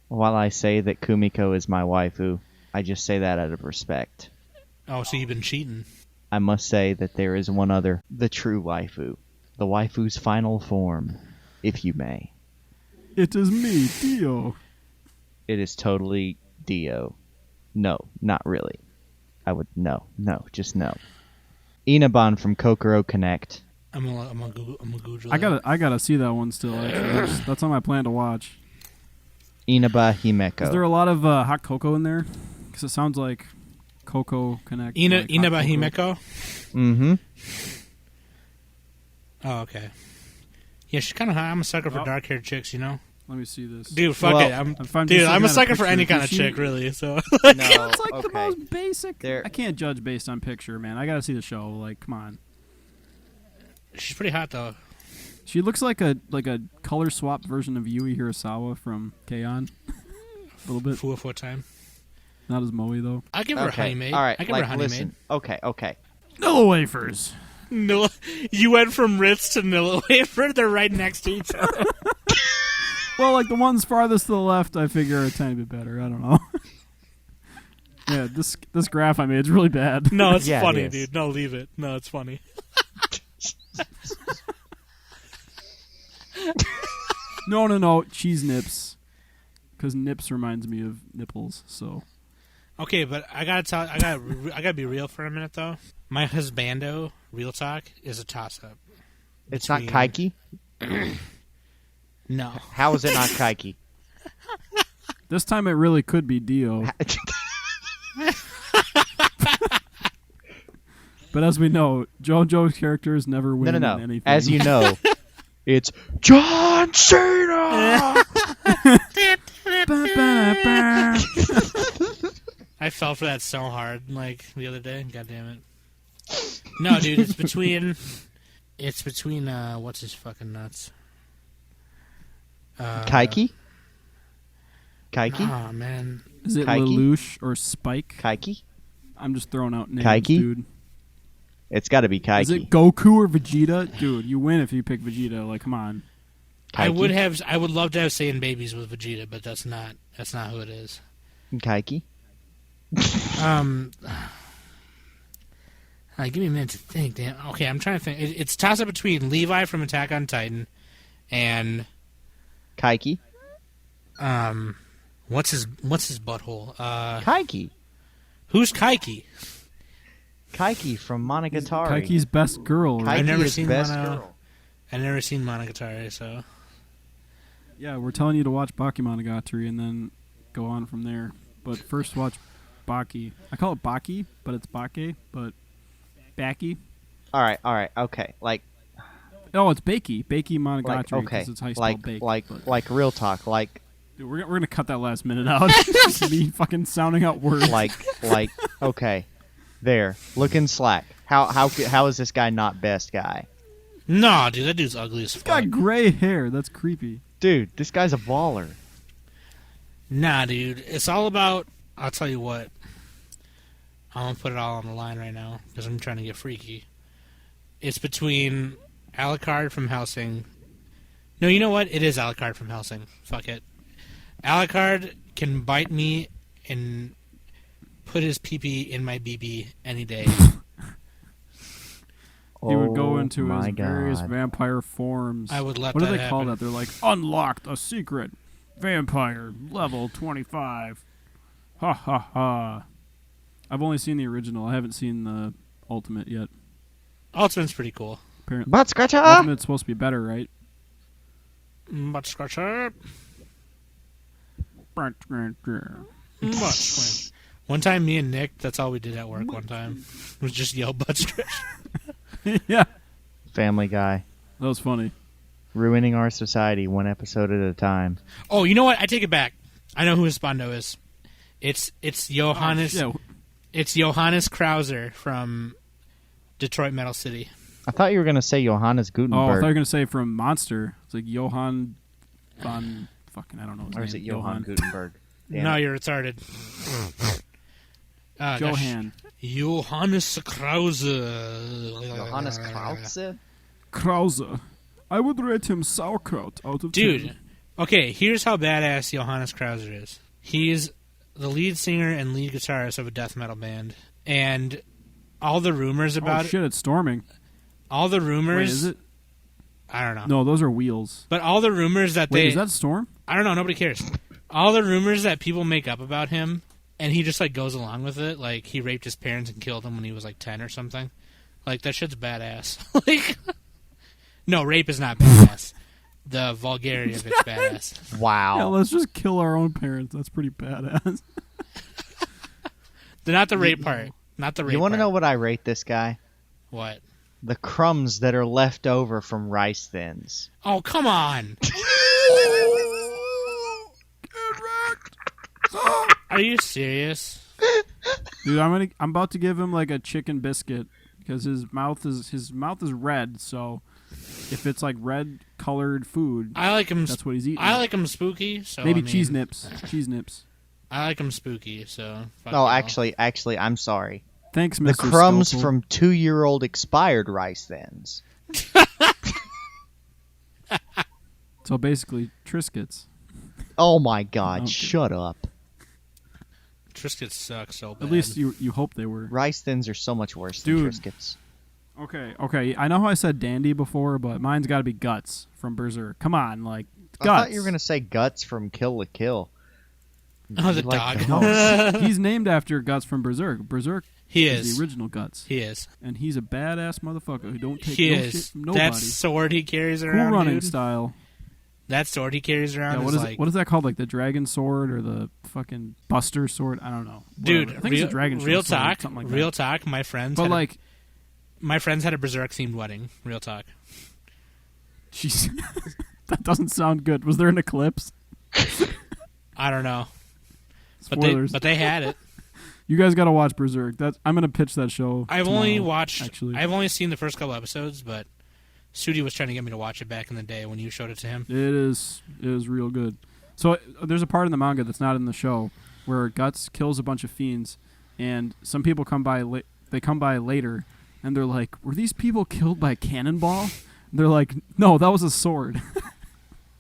While I say that Kumiko is my waifu, I just say that out of respect. Oh, so you've been cheating. I must say that there is one other, the true waifu. The waifu's final form, if you may. It is me, Dio. It is totally Dio. No, not really. Just no. Inaban from Kokoro Connect. I'm gonna Google I that. gotta see that one still. Actually, that's on my plan to watch. Inaba Himeko. Is there a lot of hot cocoa in there? Because it sounds like Coco Connect. like Inaba hot cocoa. Himeko? Mm-hmm. Oh, okay. Yeah, she's kind of hot. I'm a sucker for Oh. dark-haired chicks, you know? Let me see this. Dude, fuck Well, it. I'm just a looking at a sucker for picture. any kind of Does she- chick, really. So No, It's like the okay. most basic. There- I can't judge based on picture, man. I gotta see the show. Like, come on. she's pretty hot, though. She looks like a color swap version of Yui Hirasawa from K-On! A little bit. Full time. Not as Moe though. I'll give her a honey maid. All right, I give her a like, honey listen. Okay. Nilla wafers. maid. Nilla, you went from Ritz to Nilla Wafer. They're right next to each other. Well, like the ones farthest to the left, I figure are a tiny bit better. I don't know. Yeah, this graph I made is really bad. No, it's Yeah, it funny, is. dude. No, leave it. No, it's funny. No. Cheese nips. Because nips reminds me of nipples. So Okay, but I gotta be real for a minute, though. My husbando, real talk, is a toss-up. It's not Between- Kaiki? No. How is it not Kaiki? this time it really could be Dio. But as we know, JoJo's characters never win in No. anything. As you know, it's John Cena! I fell for that so hard, like, the other day. God damn it. No, dude, it's between... what's his fucking nuts? Kaiki? Kaiki? Oh, man. Is it Kaiki? Lelouch or Spike? Kaiki? I'm just throwing out names, Kaiki? dude. It's got to be Kaiki. Is it Goku or Vegeta? Dude, you win if you pick Vegeta. Like, come on. I Kaiki? I would love to have Saiyan babies with Vegeta, but that's not who it is. Kaiki? Give me a minute to think, damn. Okay, I'm trying to think. It's toss up between Levi from Attack on Titan and Kaiki? what's his butthole? Kaiki. Who's Kaiki? Kaiki from Monogatari. Kaiki's best girl, right? Kaiki I've never is seen best Mono- girl. I've never seen Monogatari, so Yeah, we're telling you to watch Bakemonogatari and then go on from there. But first watch Baki. I call it Baki, but it's Bake, but Baki. All right, okay. Like Oh, it's Bakey. Bakey Monogatari, okay. because it's how you spell bake. but- Like real talk. Like Dude, we're going to cut that last minute out. Just me fucking sounding out words. okay. There. Look in Slack. How is this guy not best guy? no, dude, that dude's ugly as He's fuck. got gray hair. That's creepy. Dude, this guy's a baller. Nah, dude, it's all about. I'll tell you what. I'm gonna put it all on the line right now because I'm trying to get freaky. It's between Alucard from Hellsing. No, you know what? It is Alucard from Hellsing. Fuck it. Alucard can bite me and put his pee-pee in my BB any day. He would go into my his various God. vampire forms. I would let What do that they call happen. that? They're like, unlocked a secret. Vampire, level 25. Ha ha ha. I've only seen the original. I haven't seen the Ultimate yet. Ultimate's pretty cool. Apparently, Butt scratcher. Ultimate's supposed to be better, right? Butt scratcher. Butt scratcher. One time, me and Nick, that's all we did at work one time. Was just yell butt scratcher. Yeah, Family Guy. that was funny. Ruining our society one episode at a time. Oh, you know what? I take it back. I know who his Spondo is. It's Johannes. Oh, shit. It's Johannes Krauser from Detroit Metal City. I thought you were going to say Johannes Oh, I thought you Gutenberg. were gonna say from Monster. It's like Johann von fucking I don't know his or is it name. Johann Gutenberg? Damn No, it. you're retarded. Johann Johannes Krauser. Johannes Krause? Krause. I would rate him sauerkraut out of 10. Dude, Okay, here's how badass Johannes Krauser is. He's the lead singer and lead guitarist of a death metal band, and all the rumors about shit, it's storming. all the rumors. Wait, is it? I don't know. No, those are wheels. But all the rumors that Wait, is that Storm? I don't know. Nobody cares. All the rumors that people make up about him, and he just like goes along with it. Like he raped his parents and killed them when he was like 10 or something. Like that shit's badass. Like, no, rape is not badass. The vulgarity of it's badass. Wow. Yeah, let's just kill our own parents. That's pretty badass. Not the rape part. Not the rape. You want to part. know what I rate this guy? What? The crumbs that are left over from rice thins. Oh, come on. Are you serious? Dude, I'm about to give him like a chicken biscuit because his mouth is red. So if it's like red colored food, I like him. that's what he's eating. I like him spooky. So Maybe I mean, cheese nips. Cheese nips. I like him spooky. So. Fuck Oh, y'all. actually, I'm sorry. Thanks, The Mr. crumbs Scalpel. from 2-year-old expired rice thins. So basically, Triscuits. Oh my God! Okay. Shut up. Triscuits suck so bad. At least you hope they were. Rice thins are so much worse than Dude. Triscuits. Okay. I know how I said Dandy before, but mine's got to be Guts from Berserk. Come on, like I Guts. thought you were gonna say Guts from Kill la Kill. Oh, the You like dog. dogs. He's named after Guts from Berserk. Berserk He is is. the original Guts, He is. and he's a badass motherfucker who don't take He no is. shit from nobody. That sword he carries Cool around, running dude. style. That sword he carries around Yeah, what is is like, it? What is that called? Like the dragon sword or the fucking Buster sword? I don't know. dude. Whatever. I think Real, it's a dragon real sword, talk. something like Real that. talk. My friends. But had like, my friends had a Berserk themed wedding. Real talk. jeez, that doesn't sound good. Was there an eclipse? I don't know, Spoilers. but they had it. You guys got to watch Berserk. I'm gonna pitch that show. I've tomorrow, only watched. Actually, I've only seen the first couple episodes, but Sudi was trying to get me to watch it back in the day when you showed it to him. It is real good. So there's a part in the manga that's not in the show where Guts kills a bunch of fiends, and some people come by. They come by later, and they're like, "Were these people killed by a cannonball?" And they're like, "No, that was a sword."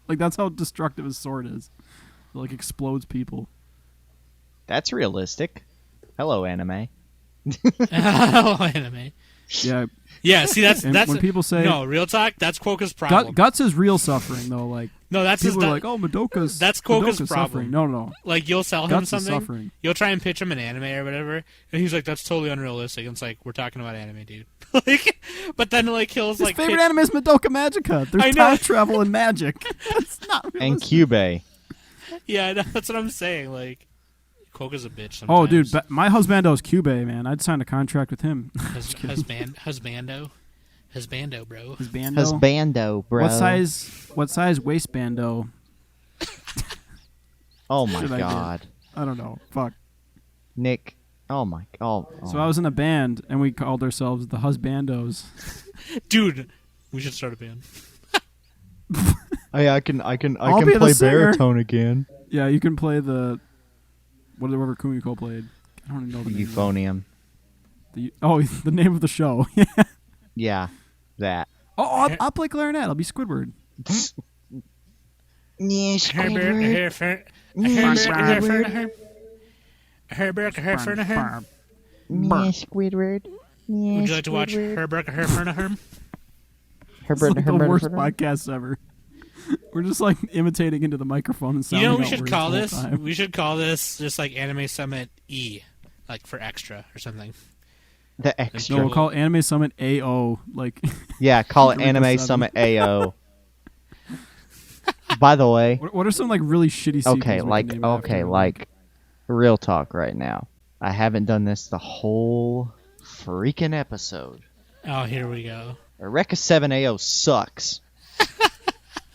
Like that's how destructive his sword is. It, like explodes people. That's realistic. Hello, anime. Oh, anime. Yeah. Yeah, see that's And that's when people say no real talk. That's Quokka's problem. Guts is real suffering though. Like No, that's his. people are like, "Oh, Madoka's That's Quokka's Madoka's problem. suffering." No. Like you'll sell him Guts is something, suffering. you'll try and pitch him an anime or whatever, and he's like, "That's totally unrealistic." And it's like we're talking about anime, dude. Like, but then like he'll His like favorite pitch- anime is Madoka Magica. There's I know. time travel and magic. That's not realistic. And Cube. Yeah, I know, that's what I'm saying. Like, Quokka's a bitch. Sometimes. Oh, dude, my husbando's Cube, man. I'd sign a contract with him. Husbando, bro. His bando. Husbando, bro. What size waistbando? Oh my should I get? God. I don't know. Fuck. Nick. Oh my. Oh. So I was in a band, and we called ourselves the Husbandos. Dude, we should start a band. Hey, I can I'll can be the play singer. baritone again. Yeah, you can play the whatever Kumiko played. I don't even know the name. Euphonium. The name of the show. Yeah, that. I'll play clarinet. I'll be Squidward. Yeah, Squidward. Squidward. Would you like to watch Herberg Herfernaherm? It's like the worst podcast ever. We're just like imitating into the microphone and You sounding know what we out should weird call the whole this? time. We should call this just like Anime Summit E, like for extra or something. The No, extra. we'll call Anime Summit AO. Like, Yeah, call it Rico Anime 7. Summit AO. By the way, what are some like really shitty sequels? okay, we like can name after? okay, like real talk right now. I haven't done this the whole freaking episode. Oh, here we go. Eureka 7 AO sucks.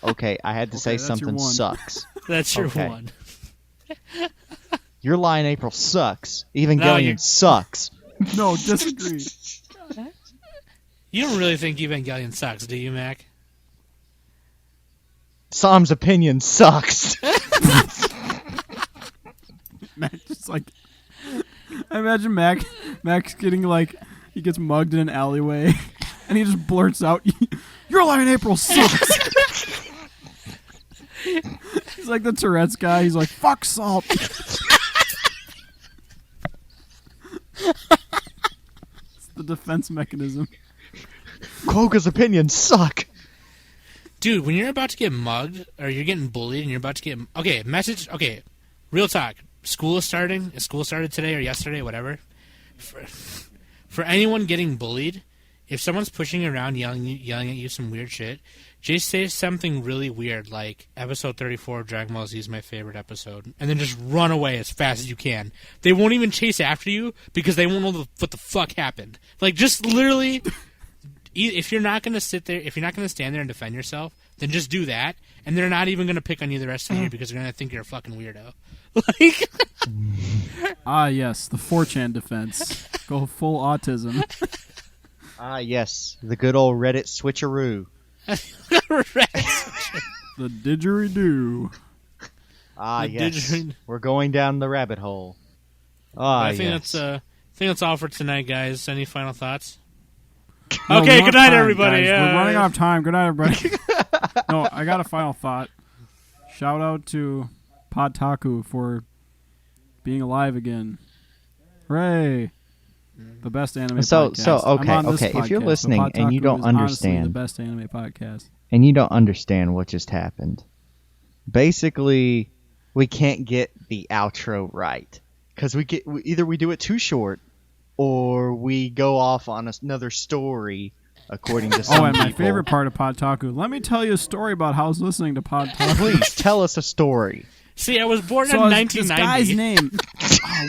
Okay, I had to say that's your something one. sucks. That's your Okay. one. Your line April sucks. No, Evangelion you- sucks. No, disagree. You don't really think Evangelion sucks, do you, Mac? Sam's opinion sucks. Mac just like, I imagine Mac's getting like, he gets mugged in an alleyway, and he just blurts out, "Your line in April sucks." like the Tourette's guy. He's like, fuck salt. It's the defense mechanism. Quokka's opinions suck. Dude, when you're about to get mugged or you're getting bullied and you're about to get real talk. School is starting. School started today or yesterday, whatever. For anyone getting bullied, if someone's pushing you around, yelling at you some weird shit, just say something really weird like episode 34 of Dragon Ball Z is my favorite episode, and then just run away as fast as you can. They won't even chase after you because they won't know what the fuck happened. Like, just literally, if you're not gonna sit there, if you're not gonna stand there and defend yourself, then just do that, and they're not even gonna pick on you the rest of the year because they're gonna think you're a fucking weirdo. Like, Yes, the 4chan defense. Go full autism. Yes, the good old Reddit switcheroo. The didgeridoo. Yes, we're going down the rabbit hole. I think yes. that's all for tonight, guys. Any final thoughts? No, Okay, we good don't have night, time, everybody. guys. We're running out of time. Good night, everybody. No, I got a final thought. Shout out to Podtaku for being alive again. Hooray! The best anime podcast. I'm on this okay. If you're podcast, listening but and you Podtaku don't is honestly understand, the best anime podcast. and you don't understand what just happened, basically, we can't get the outro right because either we do it too short, or we go off on another story. According to some and my people. favorite part of Podtaku. Let me tell you a story about how I was listening to Podtaku. Please tell us a story. See, I was born in So this 1990. guy's name.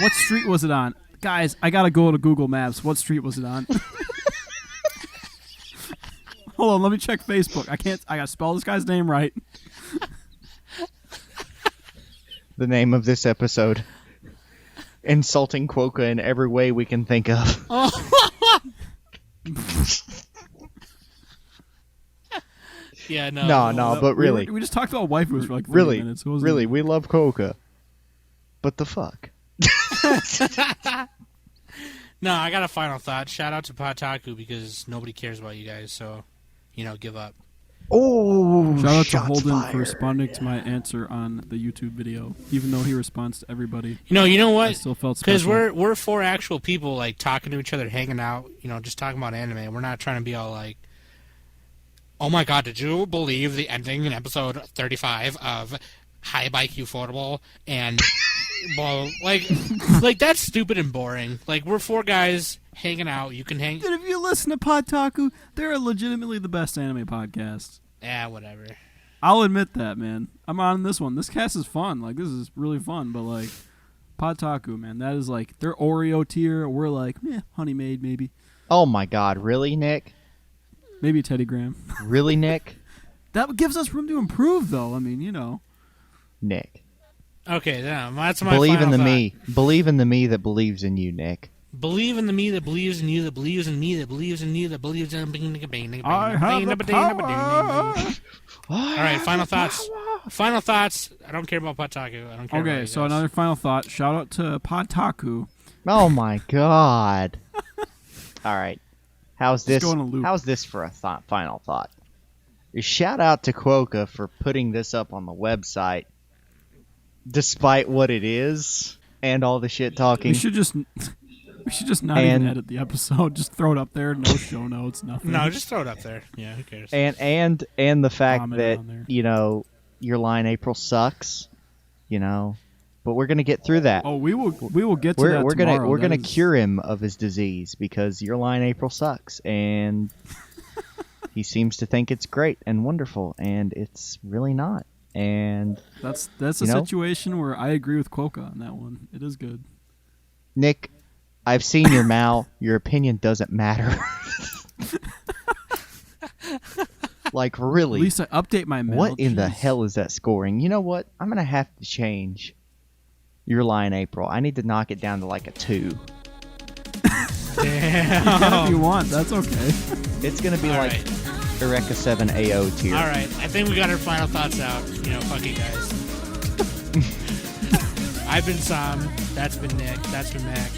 What street was it on? Guys, I gotta go to Google Maps. What street was it on? Hold on, let me check Facebook. I gotta spell this guy's name right. The name of this episode: insulting Quokka in every way we can think of. Yeah, no. But really, we just talked about waifus for like 30 really, minutes. It wasn't- really, we love Quokka. But the fuck? No, I got a final thought. Shout out to Podtaku because nobody cares about you guys, so, give up. Oh, Shout out to shots Holden fired. for responding to my answer on the YouTube video, even though he responds to everybody. You know I what? still felt Because special. we're four actual people, like, talking to each other, hanging out, just talking about anime. We're not trying to be all like, oh my god, did you believe the ending in episode 35 of High Bike Ufotable? And, well, like, that's stupid and boring. Like, we're four guys hanging out. You can hang... Dude, if you listen to Podtaku, they're legitimately the best anime podcast. Yeah, whatever. I'll admit that, man. I'm on this one. This cast is fun. Like, this is really fun, but, like, Podtaku, man, that is, like, they're Oreo tier. We're like, Honey Maid, maybe. Oh my god, really, Nick? Maybe Teddy Graham. Really, Nick? That gives us room to improve, though. I mean, Nick. Okay, that's my Believe in final the thought. me. Believe in the me that believes in you, Nick. Believe in the me that believes in you, that believes in me, that believes in you, that believes in me. I have the power. All right, final thoughts. Final thoughts. I don't care about Podtaku. I don't care about Okay, you so guys. another final thought. Shout out to Podtaku. Oh my god. All right. How's this? go on a loop. How's this for a final thought? Shout out to Quokka for putting this up on the website, despite what it is and all the shit talking. We should just not even edit the episode. Just throw it up there. No show notes. Nothing. No, just throw it up there. Yeah, who cares? And the fact Comment that on there. your line April sucks. But we're gonna get through that. Oh, we will get to that we're tomorrow. gonna That is- cure him of his disease because your line April sucks, and he seems to think it's great and wonderful, and it's really not. And That's a situation where I agree with Quokka on that one. It is good. Nick, I've seen your Mal. Your opinion doesn't matter. Like, really? At least I update my mail. What in the Jeez. hell is that scoring? You know what? I'm going to have to change your line, April. I need to knock it down to like a 2. If you want, that's okay. It's going to be All like right. Eureka 7 AO tier. All right, I think we got our final thoughts out. Fuck you guys. I've been Sam. That's been Nick. That's been Mac.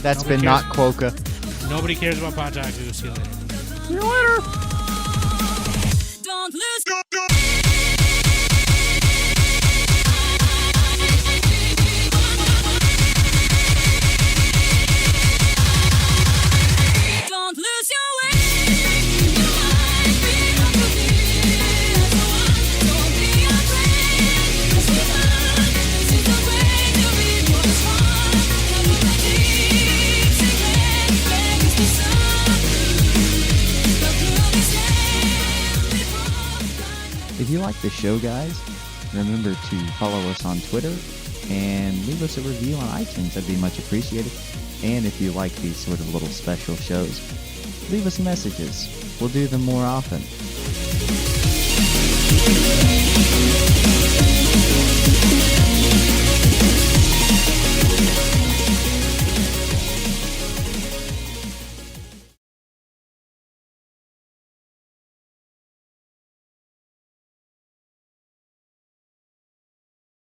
That's Nobody been cares. not Quokka. Nobody cares about Podtaku. See you later. See you later. Don't lose. If you like the show, guys, remember to follow us on Twitter and leave us a review on iTunes. That'd be much appreciated. And if you like these sort of little special shows, leave us messages. We'll do them more often.